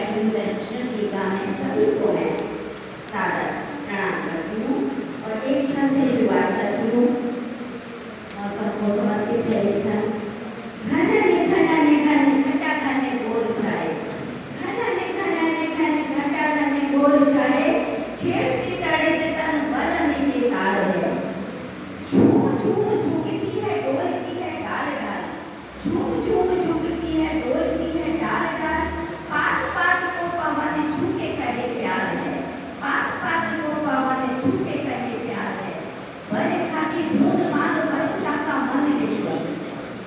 TV दर्शन गीता में सभी को मैं सादर प्रणाम करती हूँ और एक क्षण से शुरुआत करती हूँ। मौसम को समर्पित है एक क्षण। घने घटा घने गोर छाए, घने घटा घने गोर छाए, छेड़ती तड़े के तन बदन के तार है। झूम झूम झुकती है डोलती है डाल डाल, झूम झूम झुकती है डोलती है डाल डाल। पात पात को पवन झुके कहे प्यार है, पात पात को पवन झुके कहे प्यार है। बरखा की बूंद मांग वसुधा का मन लेती,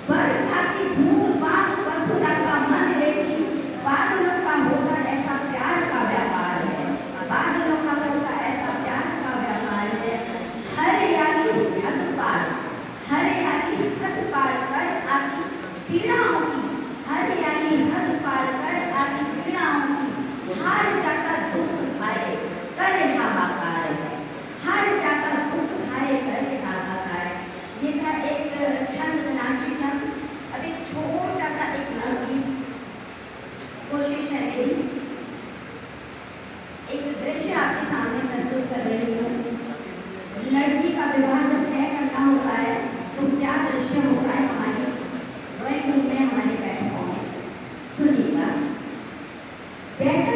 बरखा की बूंद मांग वसुधा का मन लेती। बादलों का होगा ऐसा प्यार का व्यापार है, बादलों का होगा ऐसा प्यार का व्यापार है। हरियाली हद पार, हरियाली हद पार कर आती पीड़ाओं की, हरियाली हद पार कर आती पीड़ाओं की। हार जाता दुख खाए करे हाहाकार है, हार जाता दुख खाए करे हाहाकार है। ये था एक छंद, नाची छंद। अब एक छोटा सा एक नवगीत कोशिश है मेरी, एक दृश्य आपके सामने प्रस्तुत कर रही हूँ। लड़की का विवाह जब तय करना होता है तो क्या दृश्य होता है हमारी ड्राइंग रूम में हमारे बैठकों में। सुनिएगा। बैठक